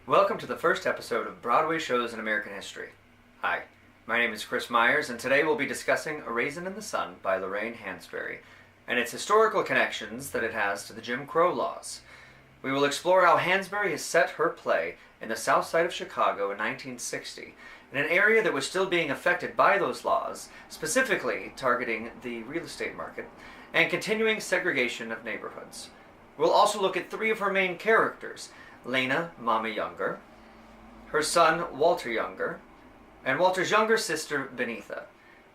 Welcome to the first episode of Broadway Shows in American History. Hi, my name is Chris Myers, and today we'll be discussing A Raisin in the Sun by Lorraine Hansberry, and its historical connections that it has to the Jim Crow laws. We will explore how Hansberry has set her play in the south side of Chicago in 1960, in an area that was still being affected by those laws, specifically targeting the real estate market, and continuing segregation of neighborhoods. We'll also look at three of her main characters, Lena, Mama Younger, her son, Walter Younger, and Walter's younger sister, Benitha.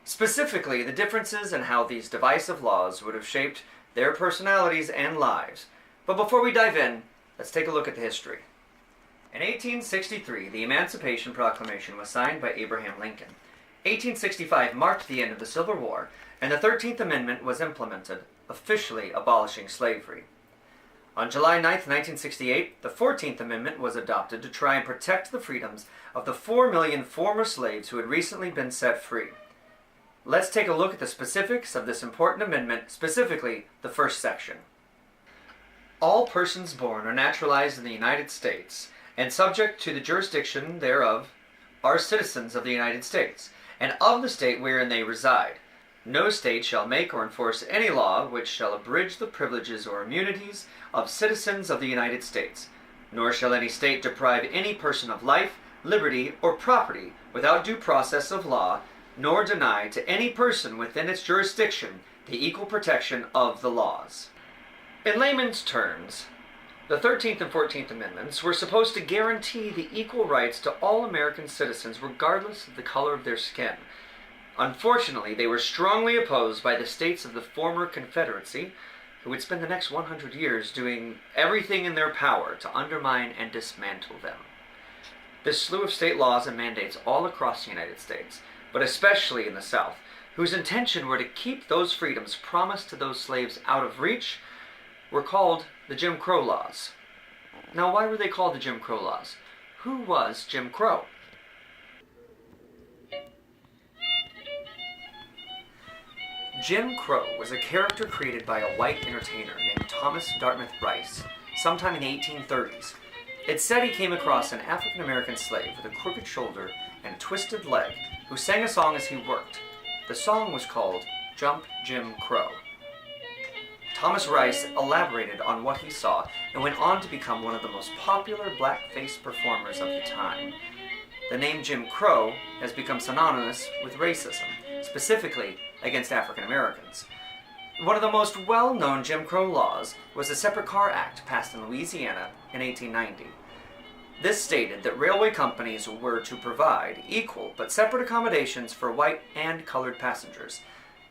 Specifically, the differences in how these divisive laws would have shaped their personalities and lives. But before we dive in, let's take a look at the history. In 1863, the Emancipation Proclamation was signed by Abraham Lincoln. 1865 marked the end of the Civil War, and the 13th Amendment was implemented, officially abolishing slavery. On July 9, 1968, the 14th Amendment was adopted to try and protect the freedoms of the 4 million former slaves who had recently been set free. Let's take a look at the specifics of this important amendment, specifically the first section. All persons born or naturalized in the United States and subject to the jurisdiction thereof are citizens of the United States, and of the state wherein they reside. No state shall make or enforce any law which shall abridge the privileges or immunities of citizens of the United States, nor shall any state deprive any person of life, liberty, or property without due process of law, nor deny to any person within its jurisdiction the equal protection of the laws. In layman's terms, the 13th and 14th Amendments were supposed to guarantee the equal rights to all American citizens regardless of the color of their skin. Unfortunately, they were strongly opposed by the states of the former Confederacy, who would spend the next 100 years doing everything in their power to undermine and dismantle them. This slew of state laws and mandates all across the United States, but especially in the South, whose intention were to keep those freedoms promised to those slaves out of reach, were called the Jim Crow laws. Now, why were they called the Jim Crow laws? Who was Jim Crow? Jim Crow was a character created by a white entertainer named Thomas Dartmouth Rice sometime in the 1830s. It's said he came across an African-American slave with a crooked shoulder and a twisted leg who sang a song as he worked. The song was called Jump Jim Crow. Thomas Rice elaborated on what he saw and went on to become one of the most popular blackface performers of the time. The name Jim Crow has become synonymous with racism, specifically against African Americans. One of the most well-known Jim Crow laws was the Separate Car Act passed in Louisiana in 1890. This stated that railway companies were to provide equal but separate accommodations for white and colored passengers.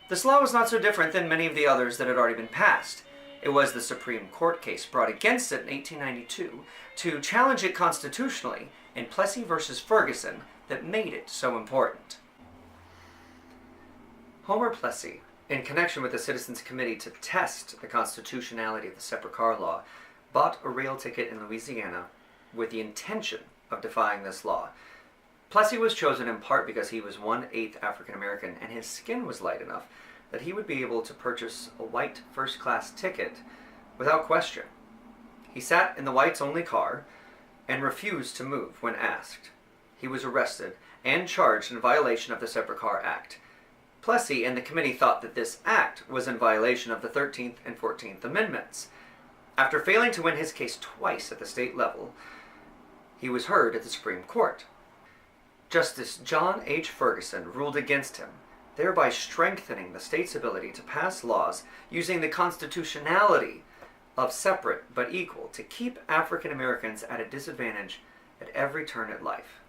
This law was not so different than many of the others that had already been passed. It was the Supreme Court case brought against it in 1892 to challenge it constitutionally in Plessy versus Ferguson that made it so important. Homer Plessy, in connection with the Citizens Committee to test the constitutionality of the separate car law, bought a rail ticket in Louisiana with the intention of defying this law. Plessy was chosen in part because he was 1/8 African American and his skin was light enough that he would be able to purchase a white first-class ticket without question. He sat in the whites-only car and refused to move when asked. He was arrested and charged in violation of the Separate Car Act. Plessy and the committee thought that this act was in violation of the 13th and 14th Amendments. After failing to win his case twice at the state level, he was heard at the Supreme Court. Justice John H. Ferguson ruled against him, thereby strengthening the state's ability to pass laws using the constitutionality of separate but equal to keep African Americans at a disadvantage at every turn in life.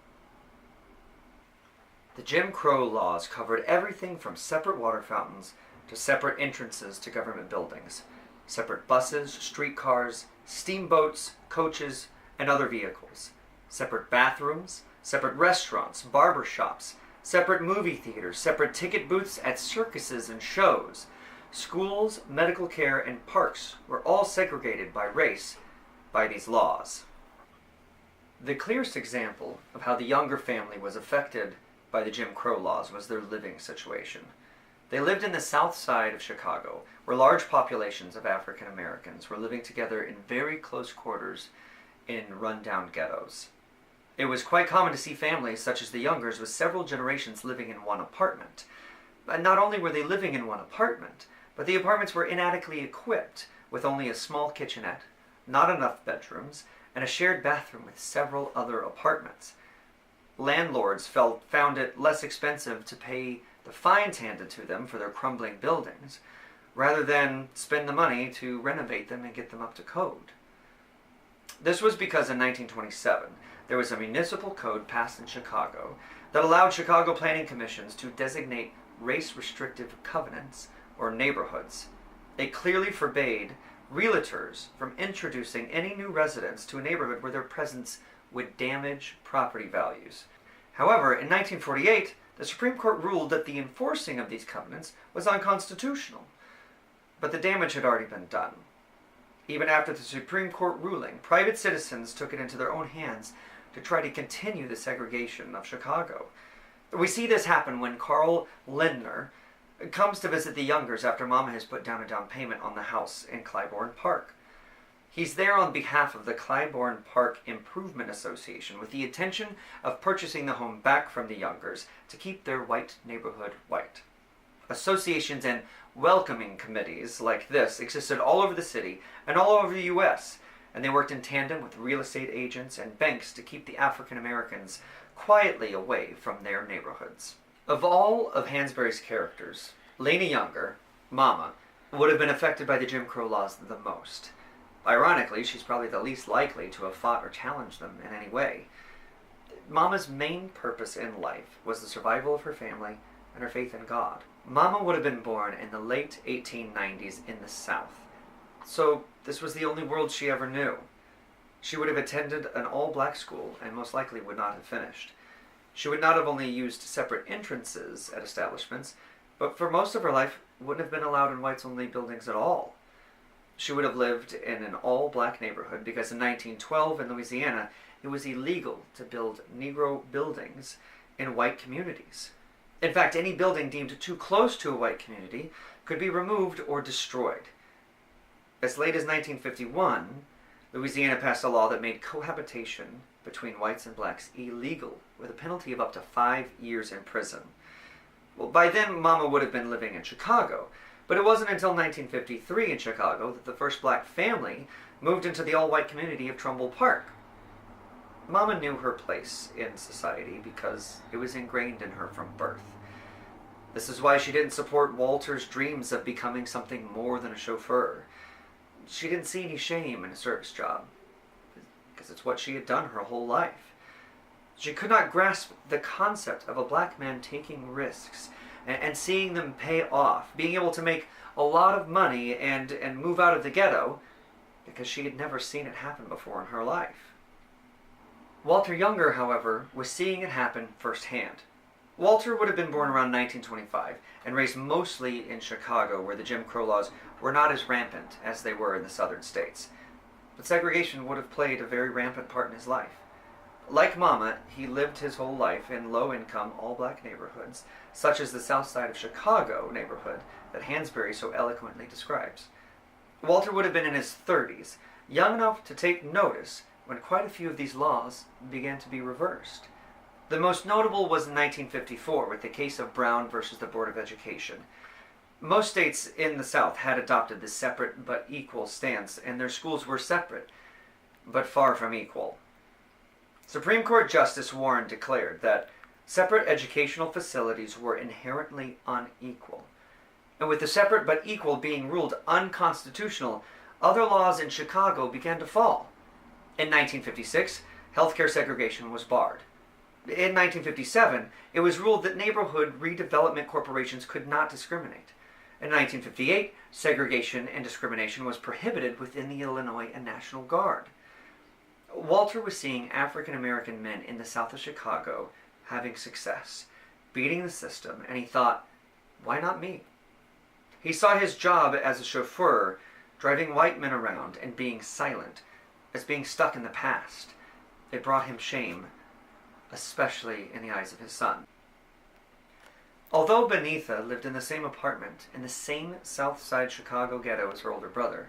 The Jim Crow laws covered everything from separate water fountains to separate entrances to government buildings, separate buses, streetcars, steamboats, coaches, and other vehicles, separate bathrooms, separate restaurants, barber shops, separate movie theaters, separate ticket booths at circuses and shows. Schools, medical care, and parks were all segregated by race by these laws. The clearest example of how the Younger family was affected by the Jim Crow laws was their living situation. They lived in the south side of Chicago, where large populations of African Americans were living together in very close quarters in rundown ghettos. It was quite common to see families such as the Youngers with several generations living in one apartment. Not only were they living in one apartment, but the apartments were inadequately equipped with only a small kitchenette, not enough bedrooms, and a shared bathroom with several other apartments. Landlords found it less expensive to pay the fines handed to them for their crumbling buildings, rather than spend the money to renovate them and get them up to code. This was because in 1927, there was a municipal code passed in Chicago that allowed Chicago planning commissions to designate race-restrictive covenants or neighborhoods. It clearly forbade realtors from introducing any new residents to a neighborhood where their presence would damage property values. However, in 1948, the Supreme Court ruled that the enforcing of these covenants was unconstitutional, but the damage had already been done. Even after the Supreme Court ruling, private citizens took it into their own hands to try to continue the segregation of Chicago. We see this happen when Carl Lindner comes to visit the Youngers after Mama has put down a down payment on the house in Clybourne Park. He's there on behalf of the Clybourne Park Improvement Association with the intention of purchasing the home back from the Youngers to keep their white neighborhood white. Associations and welcoming committees like this existed all over the city and all over the U.S., and they worked in tandem with real estate agents and banks to keep the African Americans quietly away from their neighborhoods. Of all of Hansberry's characters, Lena Younger, Mama, would have been affected by the Jim Crow laws the most. Ironically, she's probably the least likely to have fought or challenged them in any way. Mama's main purpose in life was the survival of her family and her faith in God. Mama would have been born in the late 1890s in the South, so this was the only world she ever knew. She would have attended an all-black school and most likely would not have finished. She would not have only used separate entrances at establishments, but for most of her life wouldn't have been allowed in whites-only buildings at all. She would have lived in an all-black neighborhood because in 1912 in Louisiana, it was illegal to build Negro buildings in white communities. In fact, any building deemed too close to a white community could be removed or destroyed. As late as 1951, Louisiana passed a law that made cohabitation between whites and blacks illegal, with a penalty of up to 5 years in prison. Well, by then, Mama would have been living in Chicago, but it wasn't until 1953 in Chicago that the first black family moved into the all-white community of Trumbull Park. Mama knew her place in society because it was ingrained in her from birth. This is why she didn't support Walter's dreams of becoming something more than a chauffeur. She didn't see any shame in a service job, because it's what she had done her whole life. She could not grasp the concept of a black man taking risks and seeing them pay off, being able to make a lot of money and move out of the ghetto, because she had never seen it happen before in her life. Walter Younger, however, was seeing it happen firsthand. Walter would have been born around 1925 and raised mostly in Chicago, where the Jim Crow laws were not as rampant as they were in the southern states. But segregation would have played a very rampant part in his life. Like Mama, he lived his whole life in low-income, all-black neighborhoods, such as the Southside of Chicago neighborhood that Hansberry so eloquently describes. Walter would have been in his 30s, young enough to take notice when quite a few of these laws began to be reversed. The most notable was in 1954 with the case of Brown versus the Board of Education. Most states in the South had adopted this separate but equal stance, and their schools were separate, but far from equal. Supreme Court Justice Warren declared that separate educational facilities were inherently unequal. And with the separate but equal being ruled unconstitutional, other laws in Chicago began to fall. In 1956, healthcare segregation was barred. In 1957, it was ruled that neighborhood redevelopment corporations could not discriminate. In 1958, segregation and discrimination was prohibited within the Illinois and National Guard. Walter was seeing African American men in the south of Chicago having success, beating the system, and he thought, why not me? He saw his job as a chauffeur, driving white men around and being silent, as being stuck in the past. It brought him shame, especially in the eyes of his son. Although Benitha lived in the same apartment in the same Southside Chicago ghetto as her older brother,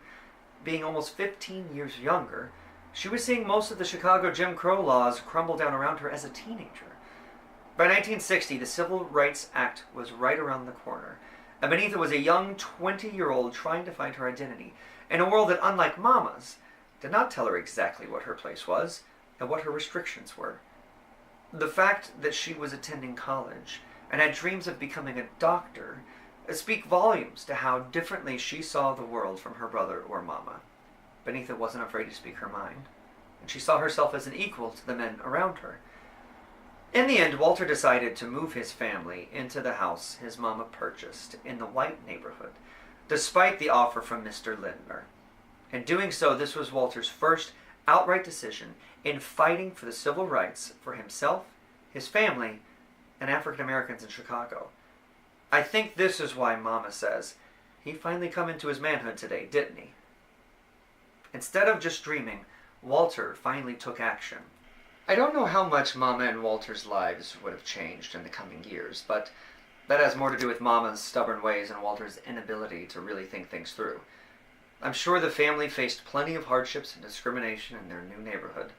being almost 15 years younger, She was seeing most of the Chicago Jim Crow laws crumble down around her as a teenager. By 1960, the Civil Rights Act was right around the corner, and Benita was a young 20-year-old trying to find her identity in a world that, unlike Mama's, did not tell her exactly what her place was and what her restrictions were. The fact that she was attending college and had dreams of becoming a doctor speak volumes to how differently she saw the world from her brother or Mama. Benita wasn't afraid to speak her mind, and she saw herself as an equal to the men around her. In the end, Walter decided to move his family into the house his mama purchased in the white neighborhood, despite the offer from Mr. Lindner. In doing so, this was Walter's first outright decision in fighting for the civil rights for himself, his family, and African Americans in Chicago. I think this is why Mama says, he finally come into his manhood today, didn't he? Instead of just dreaming, Walter finally took action. I don't know how much Mama and Walter's lives would have changed in the coming years, but that has more to do with Mama's stubborn ways and Walter's inability to really think things through. I'm sure the family faced plenty of hardships and discrimination in their new neighborhood.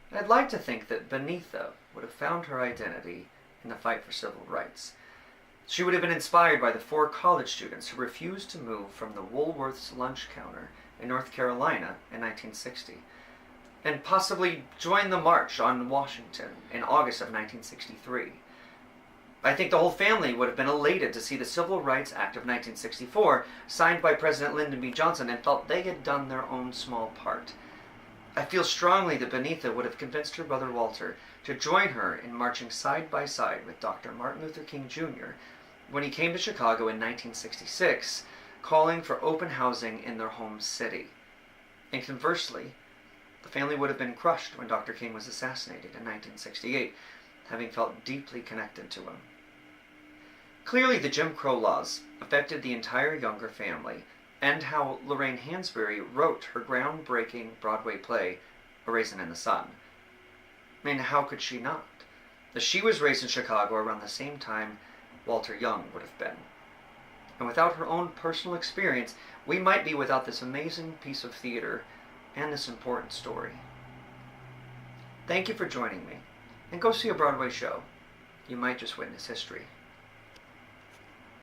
And I'd like to think that Benita would have found her identity in the fight for civil rights. She would have been inspired by the 4 college students who refused to move from the Woolworth's lunch counter in North Carolina in 1960, and possibly join the March on Washington in August of 1963. I think the whole family would have been elated to see the Civil Rights Act of 1964 signed by President Lyndon B. Johnson and felt they had done their own small part. I feel strongly that Benita would have convinced her brother Walter to join her in marching side by side with Dr. Martin Luther King Jr. when he came to Chicago in 1966, calling for open housing in their home city. And conversely, the family would have been crushed when Dr. King was assassinated in 1968, having felt deeply connected to him. Clearly, the Jim Crow laws affected the entire Younger family, and how Lorraine Hansberry wrote her groundbreaking Broadway play, A Raisin in the Sun. I mean, how could she not? As she was raised in Chicago around the same time Walter Young would have been. And without her own personal experience, we might be without this amazing piece of theater and this important story. Thank you for joining me, and go see a Broadway show. You might just witness history.